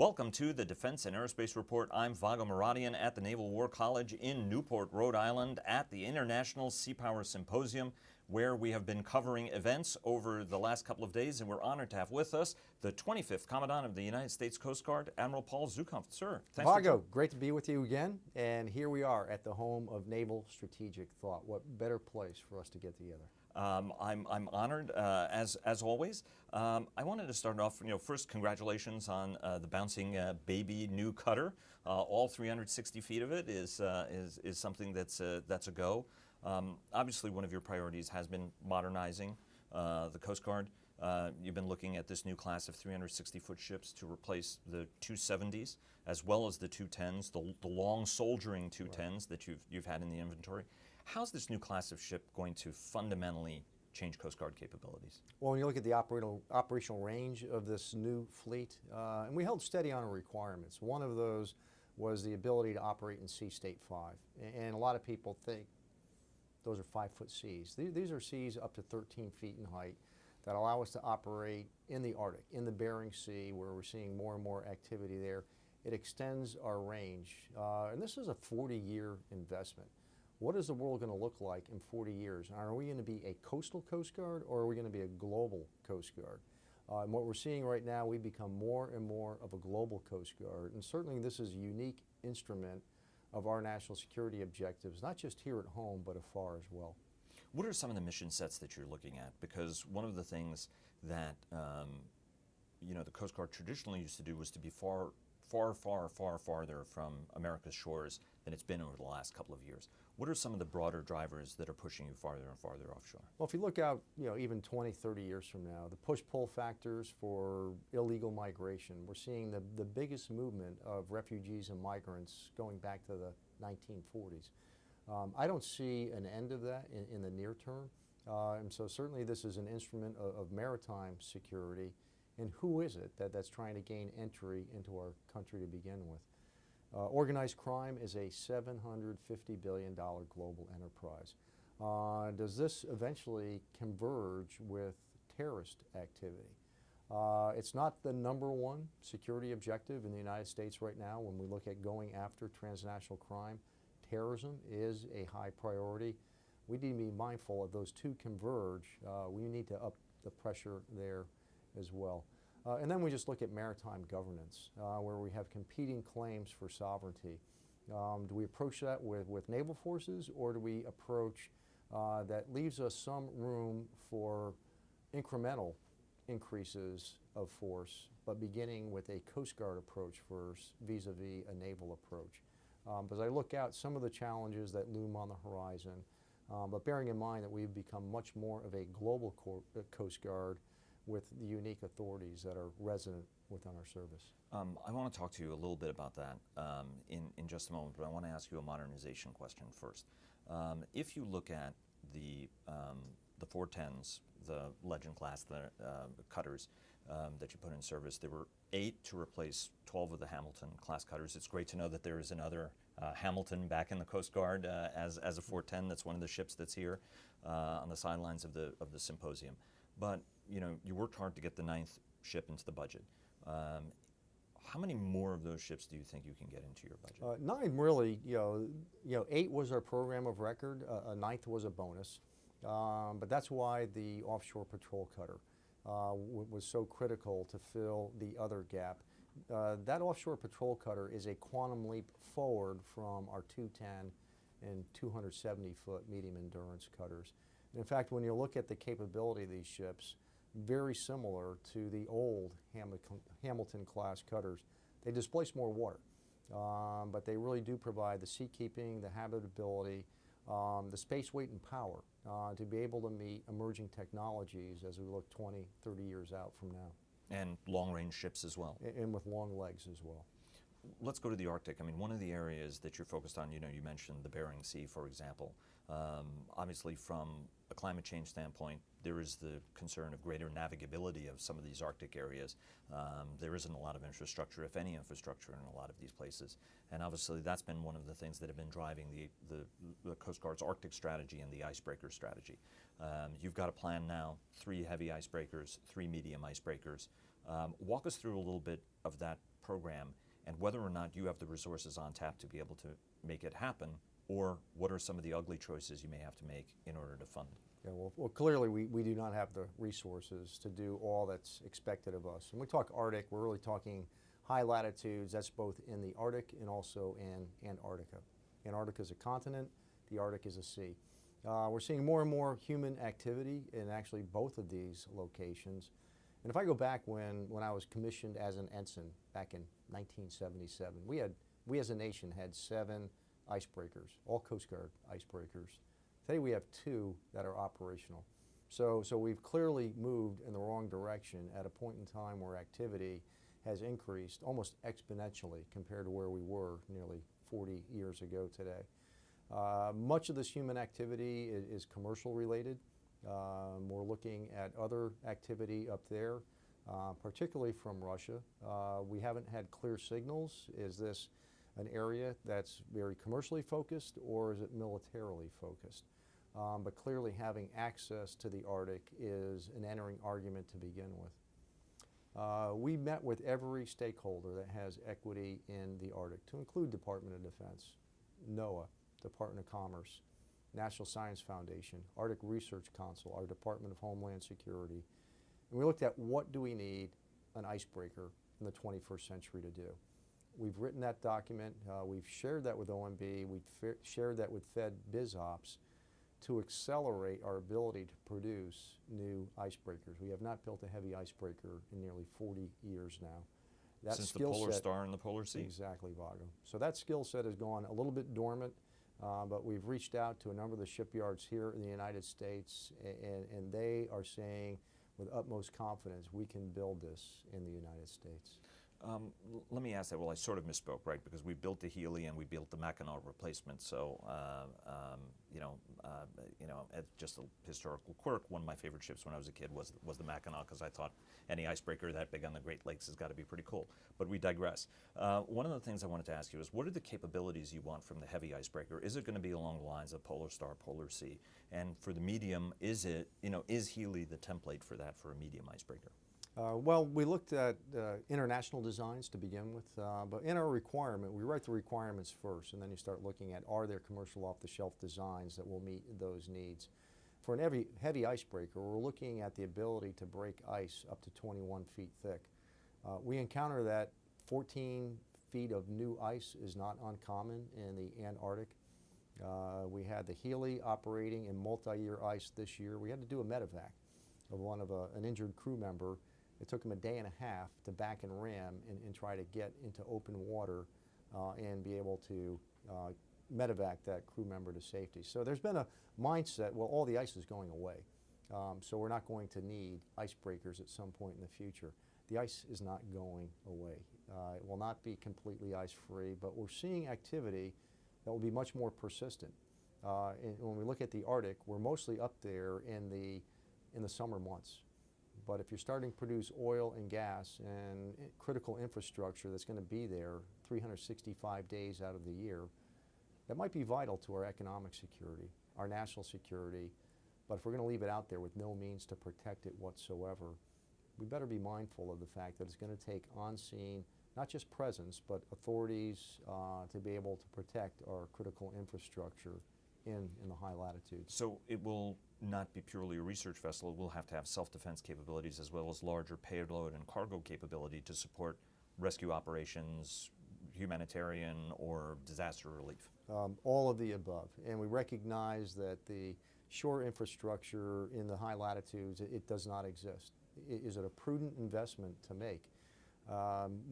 Welcome to the Defense and Aerospace Report. I'm Vago Muradian at the Naval War College in Newport, Rhode Island at the International Seapower Symposium, where we have been covering events over the last couple of days, and we're honored to have with us the 25th Commandant of the United States Coast Guard, Admiral Paul Zukunft. Sir, thanks Vago, great to be with you again, and here we are at the home of naval strategic thought. What better place for us to get together? I'm honored, as always. I wanted to start off, first congratulations on the bouncing baby new cutter. All 360 feet of it is something that's a go. Obviously, one of your priorities has been modernizing the Coast Guard. You've been looking at this new class of 360-foot ships to replace the 270s, as well as the 210s, the long soldiering 210s that you've had in the inventory. How's this new class of ship going to fundamentally change Coast Guard capabilities? Well, when you look at the operational range of this new fleet, and we held steady on our requirements. One of those was the ability to operate in Sea State 5. And a lot of people think those are 5-foot seas. These are seas up to 13 feet in height that allow us to operate in the Arctic, in the Bering Sea, where we're seeing more and more activity there. It extends our range. And this is a 40-year investment. What is the world going to look like in 40 years? Are we going to be a coastal Coast Guard, or are we going to be a global Coast Guard? And what we're seeing right now, we become more and more of a global Coast Guard. And certainly this is a unique instrument of our national security objectives, not just here at home, but afar as well. What are some of the mission sets that you're looking at? Because one of the things that the Coast Guard traditionally used to do was to be far farther from America's shores than it's been over the last couple of years. What are some of the broader drivers that are pushing you farther and farther offshore? Well, if you look out, even 20, 30 years from now, the push-pull factors for illegal migration, we're seeing the biggest movement of refugees and migrants going back to the 1940s. I don't see an end of that in the near term, and so certainly this is an instrument of maritime security. And who is it that's trying to gain entry into our country to begin with? Organized crime is a $750 billion global enterprise. Does this eventually converge with terrorist activity? It's not the #1 security objective in the United States right now. When we look at going after transnational crime, terrorism is a high priority. We need to be mindful of those two converge. We need to up the pressure there as well. And then we just look at maritime governance, where we have competing claims for sovereignty. Do we approach that with naval forces, or do we approach that leaves us some room for incremental increases of force, but beginning with a Coast Guard approach first vis-a-vis a naval approach? As I look out, some of the challenges that loom on the horizon, but bearing in mind that we've become much more of a global Coast Guard with the unique authorities that are resident within our service. I want to talk to you a little bit about that in just a moment, but I want to ask you a modernization question first. If you look at the 410s, the Legend class, the cutters that you put in service, there were 8 to replace 12 of the Hamilton class cutters. It's great to know that there is another Hamilton back in the Coast Guard as a 410. That's one of the ships that's here on the sidelines of the symposium. But you worked hard to get the 9th ship into the budget. How many more of those ships do you think you can get into your budget? 9 really, 8 was our program of record. A 9th was a bonus. But that's why the offshore patrol cutter was so critical to fill the other gap. That offshore patrol cutter is a quantum leap forward from our 210 and 270-foot medium endurance cutters. In fact, when you look at the capability of these ships, very similar to the old Hamilton-class cutters. They displace more water, but they really do provide the seakeeping, the habitability, the space, weight, and power to be able to meet emerging technologies as we look 20, 30 years out from now. And long-range ships as well. And with long legs as well. Let's go to the Arctic. I mean, one of the areas that you're focused on, you mentioned the Bering Sea, for example. Obviously, from a climate change standpoint, there is the concern of greater navigability of some of these Arctic areas. There isn't a lot of infrastructure, if any infrastructure, in a lot of these places. And obviously, that's been one of the things that have been driving the Coast Guard's Arctic strategy and the Icebreaker strategy. You've got a plan now, 3 heavy icebreakers, 3 medium icebreakers. Walk us through a little bit of that program and whether or not you have the resources on tap to be able to make it happen, or what are some of the ugly choices you may have to make in order to fund it? Yeah, well, clearly we do not have the resources to do all that's expected of us. When we talk Arctic, we're really talking high latitudes. That's both in the Arctic and also in Antarctica. Antarctica is a continent, the Arctic is a sea. We're seeing more and more human activity in actually both of these locations. And if I go back when I was commissioned as an ensign back in 1977, we as a nation had 7 icebreakers, all Coast Guard icebreakers. Today we have 2 that are operational. So we've clearly moved in the wrong direction at a point in time where activity has increased almost exponentially compared to where we were nearly 40 years ago today. Much of this human activity is commercial related. We're looking at other activity up there, particularly from Russia. We haven't had clear signals. Is this an area that's very commercially focused, or is it militarily focused? But clearly having access to the Arctic is an entering argument to begin with. We met with every stakeholder that has equity in the Arctic, to include Department of Defense, NOAA, Department of Commerce, National Science Foundation, Arctic Research Council, our Department of Homeland Security. And we looked at what do we need an icebreaker in the 21st century to do. We've written that document, we've shared that with OMB, we've shared that with Fed BizOps to accelerate our ability to produce new icebreakers. We have not built a heavy icebreaker in nearly 40 years now. That Since the Polar Star in the Polar Sea? Exactly, Vago. So that skill set has gone a little bit dormant, but we've reached out to a number of the shipyards here in the United States, and they are saying with utmost confidence we can build this in the United States. Let me ask that. Well, I sort of misspoke, right? Because we built the Healy and we built the Mackinac replacement. So, it's just a historical quirk. One of my favorite ships when I was a kid was the Mackinac, because I thought any icebreaker that big on the Great Lakes has got to be pretty cool. But we digress. One of the things I wanted to ask you is, what are the capabilities you want from the heavy icebreaker? Is it going to be along the lines of Polar Star, Polar Sea? And for the medium, is Healy the template for that for a medium icebreaker? Well, we looked at international designs to begin with, but in our requirement, we write the requirements first, and then you start looking at, are there commercial off-the-shelf designs that will meet those needs. For an heavy icebreaker, we're looking at the ability to break ice up to 21 feet thick. We encounter that 14 feet of new ice is not uncommon in the Antarctic. We had the Healy operating in multi-year ice this year. We had to do a medevac of an injured crew member. It took him a day and a half to back and ram and try to get into open water and be able to medevac that crew member to safety. So there's been a mindset, well, all the ice is going away, so we're not going to need icebreakers at some point in the future. The ice is not going away. It will not be completely ice-free, but we're seeing activity that will be much more persistent. And when we look at the Arctic, we're mostly up there in the summer months. But if you're starting to produce oil and gas and critical infrastructure that's going to be there 365 days out of the year, that might be vital to our economic security, our national security. But if we're going to leave it out there with no means to protect it whatsoever, we better be mindful of the fact that it's going to take on-scene, not just presence, but authorities to be able to protect our critical infrastructure in the high latitudes. So it will not be purely a research vessel. It will have to have self-defense capabilities as well as larger payload and cargo capability to support rescue operations, humanitarian, or disaster relief. All of the above. And we recognize that the shore infrastructure in the high latitudes, it does not exist. Is it a prudent investment to make?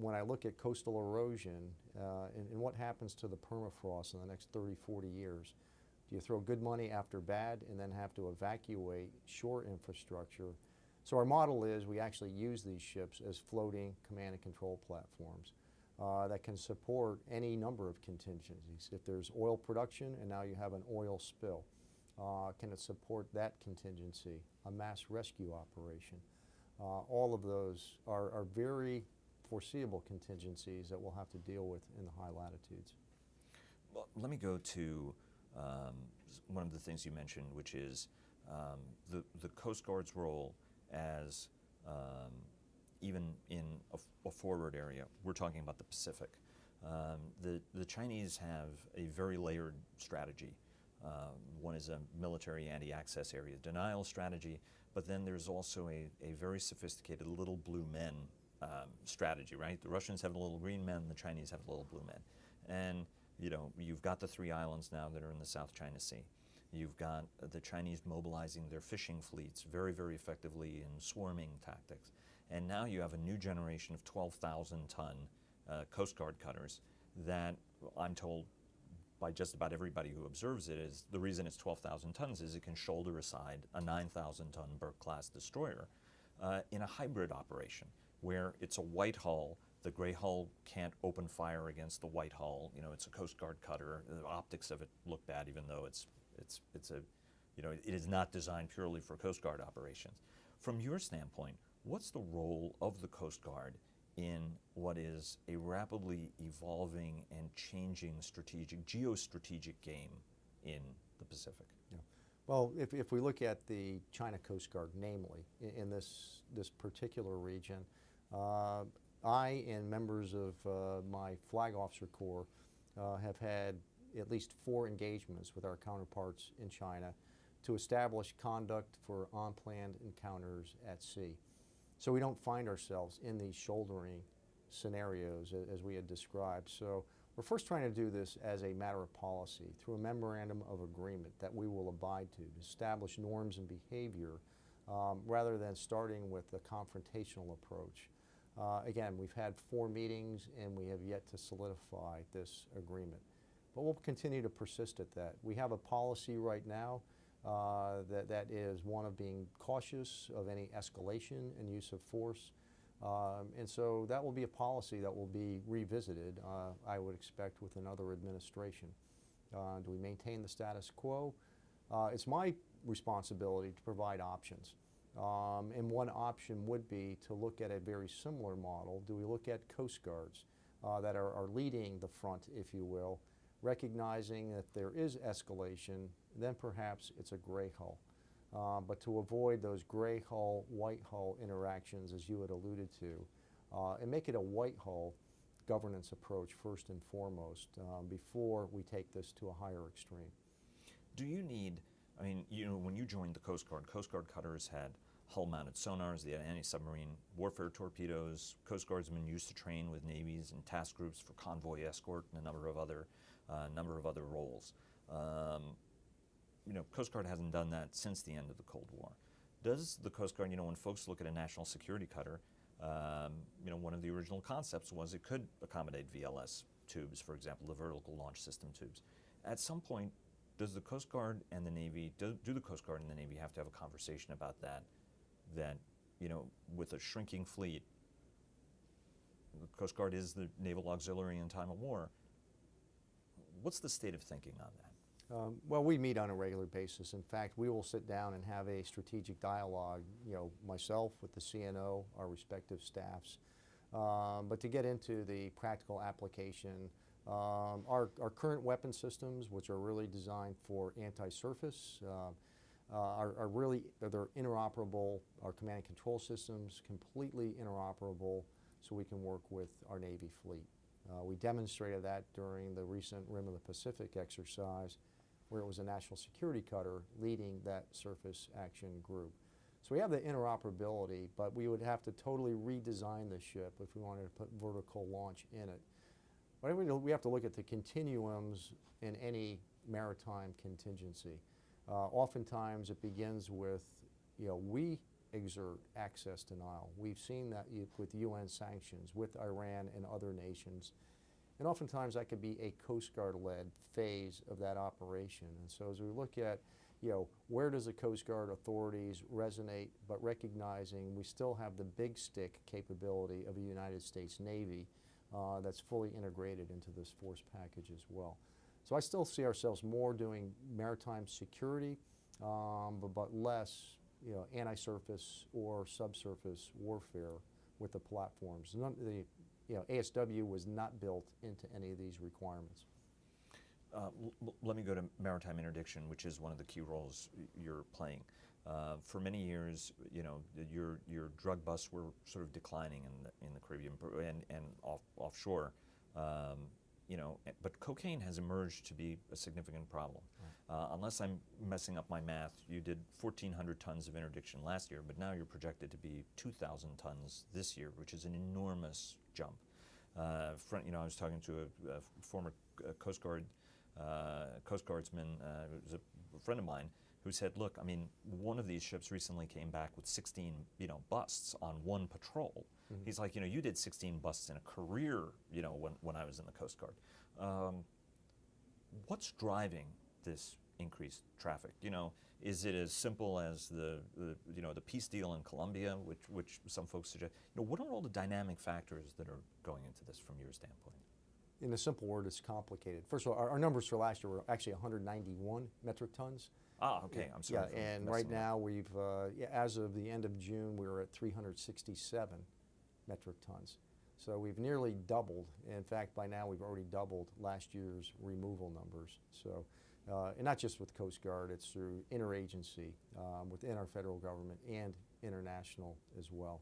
When I look at coastal erosion and what happens to the permafrost in the next 30, 40 years, do you throw good money after bad and then have to evacuate shore infrastructure? So our model is we actually use these ships as floating command and control platforms that can support any number of contingencies. If there's oil production and now you have an oil spill, can it support that contingency, a mass rescue operation? All of those are very foreseeable contingencies that we'll have to deal with in the high latitudes. Well, let me go to one of the things you mentioned, which is the Coast Guard's role as even in a forward area. We're talking about the Pacific. The Chinese have a very layered strategy. One is a military anti-access area denial strategy, but then there's also a very sophisticated little blue men strategy, right? The Russians have the little green men, the Chinese have the little blue men. And you know, you've got the 3 islands now that are in the South China Sea. You've got the Chinese mobilizing their fishing fleets very, very effectively in swarming tactics. And now you have a new generation of 12,000-ton Coast Guard cutters that I'm told by just about everybody who observes it is the reason it's 12,000 tons is it can shoulder aside a 9,000-ton Burke-class destroyer in a hybrid operation where it's a white hull. The gray hull can't open fire against the white hull. You know, it's a Coast Guard cutter. The optics of it look bad, even though it's a, you know, it is not designed purely for Coast Guard operations. From your standpoint, what's the role of the Coast Guard in what is a rapidly evolving and changing geostrategic game in the Pacific? Yeah. Well, if we look at the China Coast Guard, namely, in this particular region, I and members of my Flag Officer Corps have had at least 4 engagements with our counterparts in China to establish conduct for unplanned encounters at sea. So we don't find ourselves in these shouldering scenarios as we had described. So we're first trying to do this as a matter of policy through a memorandum of agreement that we will abide to establish norms and behavior rather than starting with a confrontational approach. Again, we've had 4 meetings and we have yet to solidify this agreement. But we'll continue to persist at that. We have a policy right now that is one of being cautious of any escalation and use of force. And so that will be a policy that will be revisited, I would expect, with another administration. Do we maintain the status quo? It's my responsibility to provide options. And one option would be to look at a very similar model. Do we look at Coast Guards that are leading the front, if you will, recognizing that there is escalation, then perhaps it's a gray hull. But to avoid those gray hull, white hull interactions, as you had alluded to, and make it a white hull governance approach first and foremost before we take this to a higher extreme. Do you need, I mean, you know, when you joined the Coast Guard cutters had hull-mounted sonars, they had anti-submarine warfare torpedoes. Coast Guardsmen used to train with navies and task groups for convoy escort and a number of other roles. You know, Coast Guard hasn't done that since the end of the Cold War. Does the Coast Guard, you know, when folks look at a national security cutter, you know, one of the original concepts was it could accommodate VLS tubes, for example, the vertical launch system tubes. At some point, does the Coast Guard and the Navy, do the Coast Guard and the Navy have to have a conversation about that, you know, with a shrinking fleet, the Coast Guard is the naval auxiliary in time of war. What's the state of thinking on that? Well, we meet on a regular basis. In fact, we will sit down and have a strategic dialogue, you know, myself with the CNO, our respective staffs. But to get into the practical application, our current weapon systems, which are really designed for anti-surface, are really, they're interoperable. Our command and control systems, completely interoperable, so we can work with our Navy fleet. We demonstrated that during the recent Rim of the Pacific exercise, where it was a national security cutter leading that surface action group. So we have the interoperability, but we would have to totally redesign the ship if we wanted to put vertical launch in it. But we have to look at the continuums in any maritime contingency. Oftentimes it begins with, you know, we exert access denial. We've seen that with UN sanctions, with Iran and other nations. And oftentimes that could be a Coast Guard-led phase of that operation. And so as we look at, you know, where does the Coast Guard authorities resonate, but recognizing we still have the big stick capability of a United States Navy that's fully integrated into this force package as well. So I still see ourselves more doing maritime security, but less, you know, anti-surface or subsurface warfare with the platforms. You know, ASW was not built into any of these requirements. Let me go to maritime interdiction, which is one of the key roles you're playing. For many years, your drug busts were sort of declining in the Caribbean and offshore. But cocaine has emerged to be a significant problem. Right. Unless I'm messing up my math, you did 1,400 tons of interdiction last year, but now you're projected to be 2,000 tons this year, which is an enormous jump. I was talking to a former Coast Guardsman, who's a friend of mine, who said, look, I mean, one of these ships recently came back with 16, busts on one patrol. Mm-hmm. He's like, you did 16 busts in a career, when I was in the Coast Guard. What's driving this increased traffic? Is it as simple as the peace deal in Colombia, which some folks suggest? What are all the dynamic factors that are going into this from your standpoint? In a simple word, it's complicated. First of all, our numbers for last year were actually 191 metric tons. Ah, okay. I'm sorry. Yeah, and right now we've, as of the end of June, we were at 367 metric tons. So we've nearly doubled. In fact, by now we've already doubled last year's removal numbers. So, and not just with Coast Guard, it's through interagency within our federal government and international as well.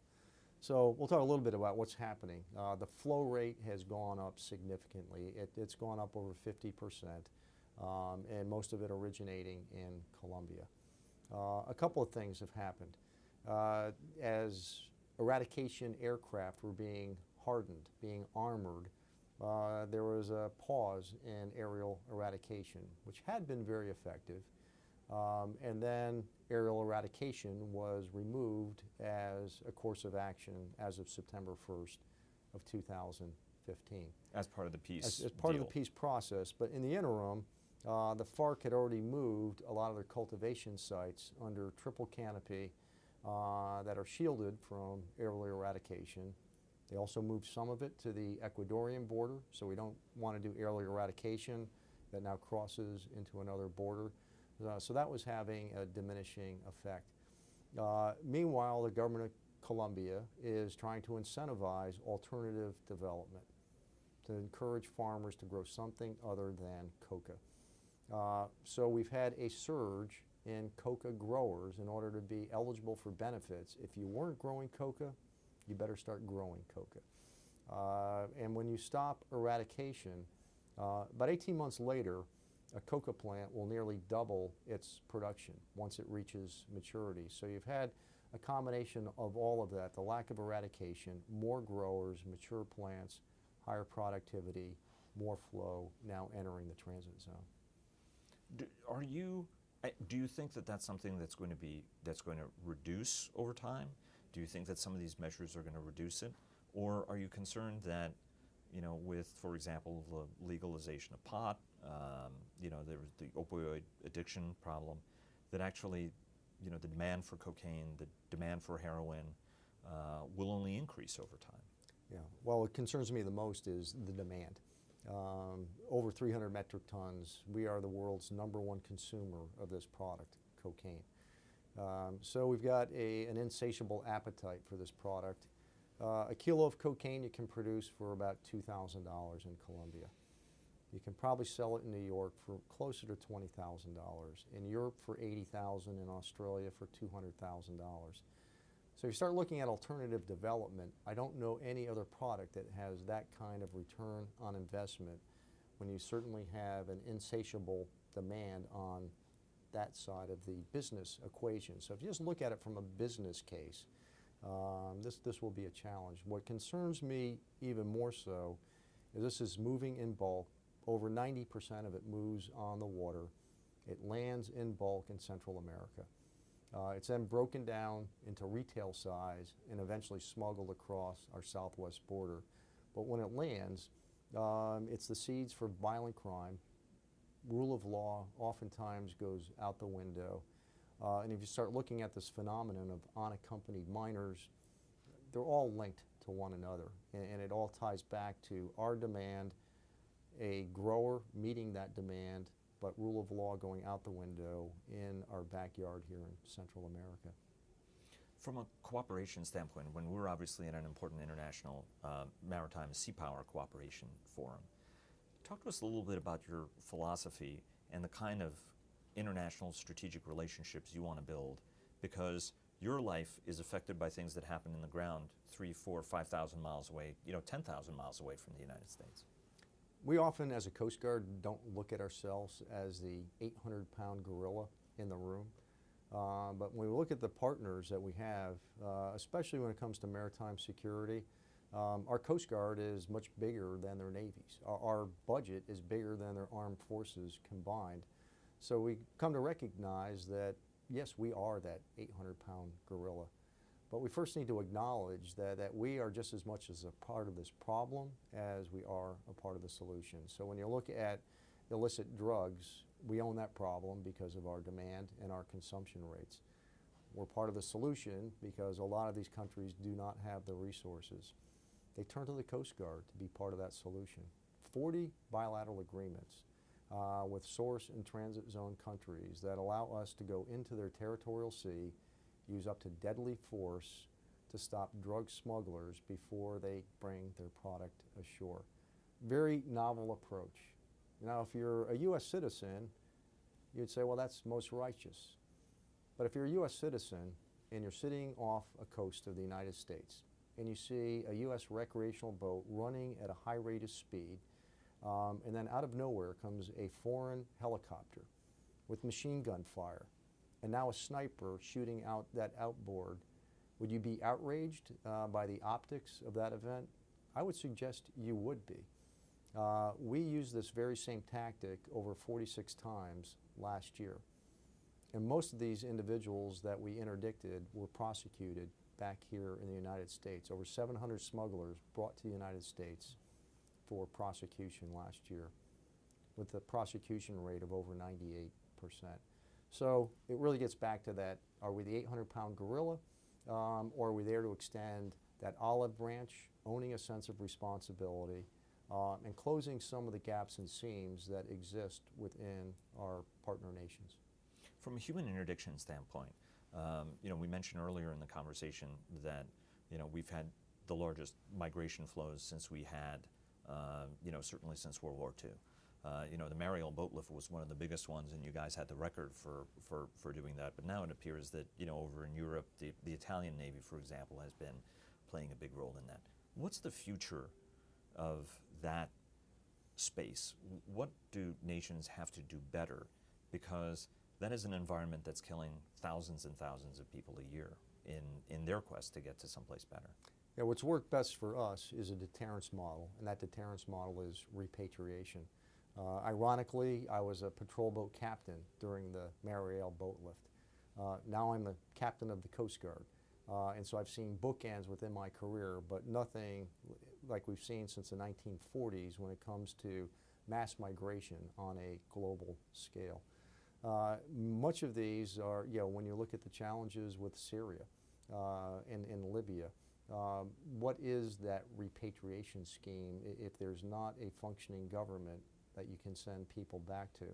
So we'll talk a little bit about what's happening. The flow rate has gone up significantly. It's gone up over 50%. And most of it originating in Colombia. A couple of things have happened. As eradication aircraft were being hardened, being armored, there was a pause in aerial eradication, which had been very effective. And then aerial eradication was removed as a course of action as of September 1st of 2015. As part of the peace As part deal. of the peace process. But in the interim, the FARC had already moved a lot of their cultivation sites under triple canopy that are shielded from aerial eradication. They also moved some of it to the Ecuadorian border, so we don't want to do aerial eradication that now crosses into another border. So that was having a diminishing effect. Meanwhile, the government of Colombia is trying to incentivize alternative development to encourage farmers to grow something other than coca. So we've had a surge in coca growers in order to be eligible for benefits. If you weren't growing coca, you better start growing coca. And when you stop eradication, about 18 months later, a coca plant will nearly double its production once it reaches maturity. So you've had a combination of all of that, the lack of eradication, more growers, mature plants, higher productivity, more flow now entering the transit zone. Do you think that that's something that's going to reduce over time? Do you think that some of these measures are going to reduce it? Or are you concerned that, with, for example, the legalization of pot, there was the opioid addiction problem, that actually, the demand for cocaine, the demand for heroin will only increase over time? Yeah, well, what concerns me the most is the demand. Over 300 metric tons, we are the world's #1 consumer of this product, cocaine. So we've got an insatiable appetite for this product. A kilo of cocaine you can produce for about $2,000 in Colombia. You can probably sell it in New York for closer to $20,000. In Europe for $80,000, in Australia for $200,000. So if you start looking at alternative development, I don't know any other product that has that kind of return on investment when you certainly have an insatiable demand on that side of the business equation. So if you just look at it from a business case, this will be a challenge. What concerns me even more so is this is moving in bulk. Over 90% of it moves on the water. It lands in bulk in Central America. It's then broken down into retail size and eventually smuggled across our southwest border. But when it lands, it's the seeds for violent crime. Rule of law oftentimes goes out the window. And if you start looking at this phenomenon of unaccompanied minors, they're all linked to one another. And it all ties back to our demand, a grower meeting that demand, but rule of law going out the window in our backyard here in Central America. From a cooperation standpoint, when we're obviously in an important international maritime seapower cooperation forum, talk to us a little bit about your philosophy and the kind of international strategic relationships you want to build because your life is affected by things that happen in the ground 3, 4, 5,000 miles away, 10,000 miles away from the United States. We often, as a Coast Guard, don't look at ourselves as the 800-pound gorilla in the room. But when we look at the partners that we have, especially when it comes to maritime security, our Coast Guard is much bigger than their navies. Our budget is bigger than their armed forces combined. So we come to recognize that, yes, we are that 800-pound gorilla. But we first need to acknowledge that we are just as much as a part of this problem as we are a part of the solution. So when you look at illicit drugs, we own that problem because of our demand and our consumption rates. We're part of the solution because a lot of these countries do not have the resources. They turn to the Coast Guard to be part of that solution. 40 bilateral agreements with source and transit zone countries that allow us to go into their territorial sea, use up to deadly force to stop drug smugglers before they bring their product ashore. Very novel approach. Now, if you're a U.S. citizen, you'd say, well, that's most righteous. But if you're a U.S. citizen and you're sitting off a coast of the United States and you see a U.S. recreational boat running at a high rate of speed, and then out of nowhere comes a foreign helicopter with machine gun fire, and now a sniper shooting out that outboard, would you be outraged by the optics of that event? I would suggest you would be. We used this very same tactic over 46 times last year. And most of these individuals that we interdicted were prosecuted back here in the United States. Over 700 smugglers brought to the United States for prosecution last year, with a prosecution rate of over 98%. So it really gets back to that, are we the 800-pound gorilla, or are we there to extend that olive branch, owning a sense of responsibility, and closing some of the gaps and seams that exist within our partner nations. From a human interdiction standpoint, we mentioned earlier in the conversation that we've had the largest migration flows since we had, certainly since World War II. The Mariel boat lift was one of the biggest ones, and you guys had the record for doing that. But now it appears that over in Europe, the Italian Navy, for example, has been playing a big role in that. What's the future of that space? What do nations have to do better? Because that is an environment that's killing thousands and thousands of people a year in their quest to get to someplace better. Yeah, what's worked best for us is a deterrence model, and that deterrence model is repatriation. Ironically, I was a patrol boat captain during the Mariel boat lift. Now I'm the captain of the Coast Guard. And so I've seen bookends within my career, but nothing like we've seen since the 1940s when it comes to mass migration on a global scale. Much of these are, when you look at the challenges with Syria and Libya, what is that repatriation scheme if there's not a functioning government that you can send people back to?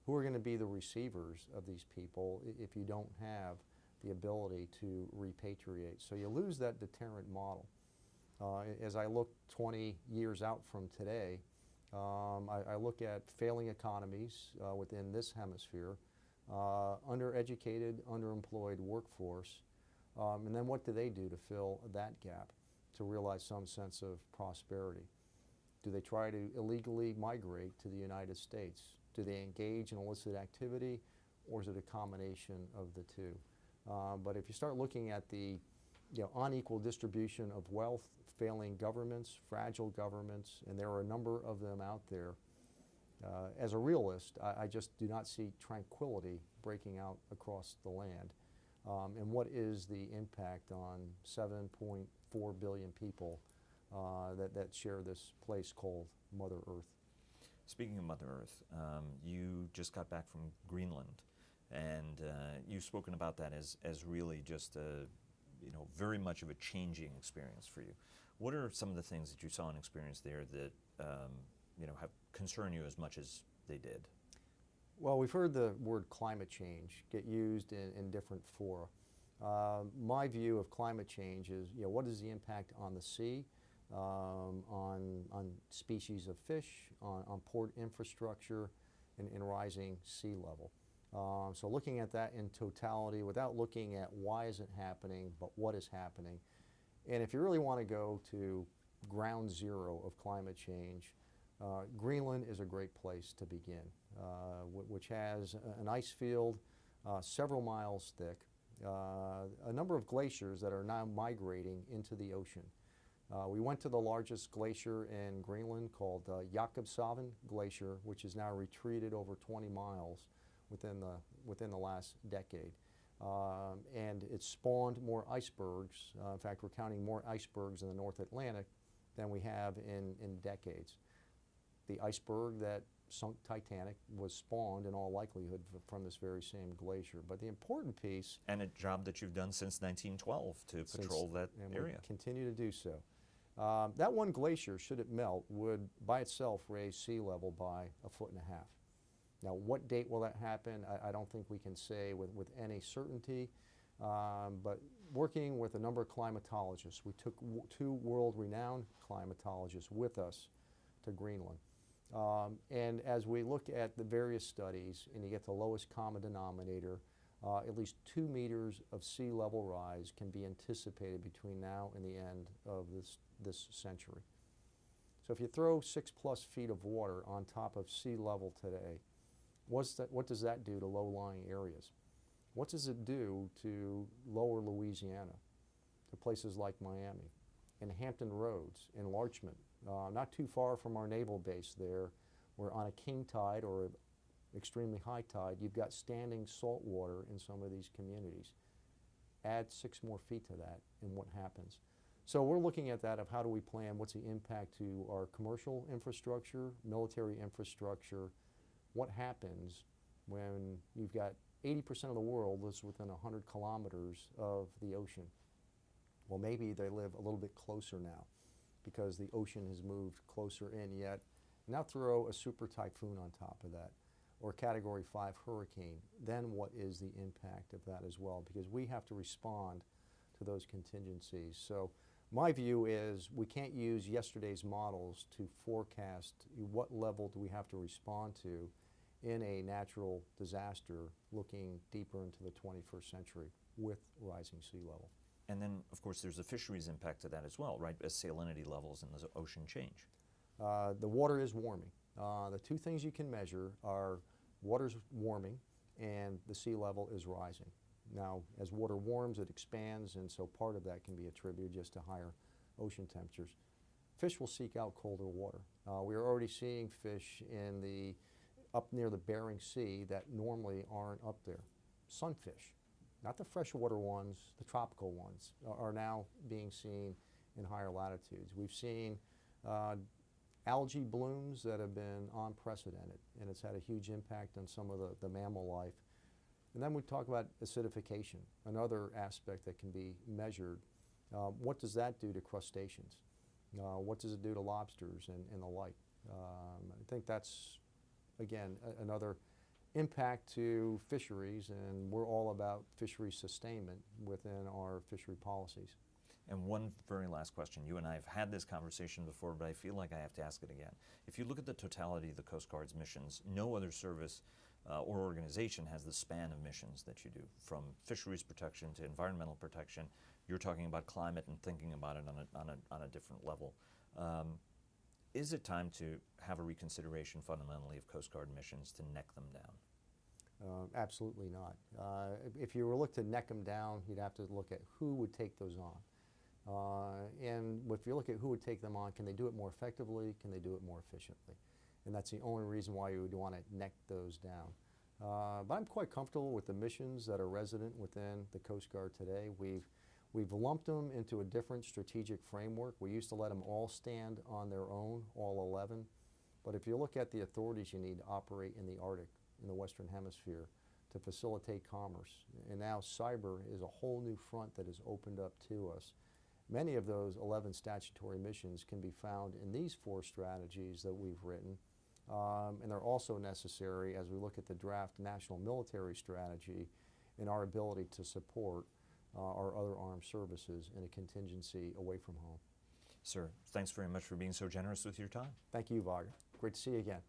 Who are going to be the receivers of these people if you don't have the ability to repatriate? So you lose that deterrent model. As I look 20 years out from today, I look at failing economies within this hemisphere, undereducated, underemployed workforce, and then what do they do to fill that gap to realize some sense of prosperity? Do they try to illegally migrate to the United States? Do they engage in illicit activity, or is it a combination of the two? But if you start looking at the unequal distribution of wealth, failing governments, fragile governments, and there are a number of them out there, as a realist, I just do not see tranquility breaking out across the land. And what is the impact on 7.4 billion people that share this place called Mother Earth? Speaking of Mother Earth, you just got back from Greenland, and you've spoken about that as really just very much of a changing experience for you. What are some of the things that you saw and experienced there that have concerned you as much as they did? Well, we've heard the word climate change get used in different fora. My view of climate change is, what is the impact on the sea, on species of fish, on port infrastructure, and rising sea level? So looking at that in totality without looking at why is it happening, but what is happening. And if you really want to go to ground zero of climate change, Greenland is a great place to begin, which has an ice field several miles thick, a number of glaciers that are now migrating into the ocean. We went to the largest glacier in Greenland called Jakobshavn Glacier, which is now retreated over 20 miles within the last decade. And it spawned more icebergs. In fact, we're counting more icebergs in the North Atlantic than we have in decades. The iceberg that sunk Titanic was spawned in all likelihood from this very same glacier. But the important piece... And a job that you've done since 1912 to patrol that area. We continue to do so. That one glacier, should it melt, would by itself raise sea level by 1.5 feet. Now, what date will that happen? I don't think we can say with any certainty, but working with a number of climatologists, we took 2 world-renowned climatologists with us to Greenland. And as we look at the various studies, and you get the lowest common denominator, at least 2 meters of sea level rise can be anticipated between now and the end of this century. So if you throw 6+ feet of water on top of sea level today, what does that do to low-lying areas? What does it do to lower Louisiana, to places like Miami, and Hampton Roads, enlargement, not too far from our naval base there, where on a king tide or extremely high tide, you've got standing salt water in some of these communities. Add 6 more feet to that, and what happens? So we're looking at that of how do we plan, what's the impact to our commercial infrastructure, military infrastructure, what happens when you've got 80% of the world lives within 100 kilometers of the ocean. Well, maybe they live a little bit closer now because the ocean has moved closer in yet. Now throw a super typhoon on top of that, or a Category 5 hurricane. Then what is the impact of that as well? Because we have to respond to those contingencies. So my view is we can't use yesterday's models to forecast what level do we have to respond to in a natural disaster looking deeper into the 21st century with rising sea level. And then, of course, there's a fisheries impact to that as well, right, as salinity levels in the ocean change. The water is warming. The 2 things you can measure are water's warming and the sea level is rising. Now, as water warms, it expands, and so part of that can be attributed just to higher ocean temperatures. Fish will seek out colder water. We are already seeing fish up near the Bering Sea that normally aren't up there. Sunfish, not the freshwater ones, the tropical ones, are now being seen in higher latitudes. We've seen algae blooms that have been unprecedented, and it's had a huge impact on some of the mammal life. And then we talk about acidification, another aspect that can be measured. What does that do to crustaceans? What does it do to lobsters and the like? I think that's, again, another impact to fisheries, and we're all about fishery sustainment within our fishery policies. And one very last question. You and I have had this conversation before, but I feel like I have to ask it again. If you look at the totality of the Coast Guard's missions, no other service or organization has the span of missions that you do, from fisheries protection to environmental protection. You're talking about climate and thinking about it on a different level. Is it time to have a reconsideration fundamentally of Coast Guard missions to neck them down? Absolutely not. If you were to look to neck them down, you'd have to look at who would take those on. And if you look at who would take them on, can they do it more effectively? Can they do it more efficiently? And that's the only reason why you would want to neck those down. But I'm quite comfortable with the missions that are resident within the Coast Guard today. We've lumped them into a different strategic framework. We used to let them all stand on their own, all 11. But if you look at the authorities you need to operate in the Arctic, in the Western Hemisphere, to facilitate commerce, and now cyber is a whole new front that is opened up to us. Many of those 11 statutory missions can be found in these 4 strategies that we've written, and they're also necessary as we look at the draft national military strategy in our ability to support our other armed services in a contingency away from home. Sir, thanks very much for being so generous with your time. Thank you, Vago. Great to see you again.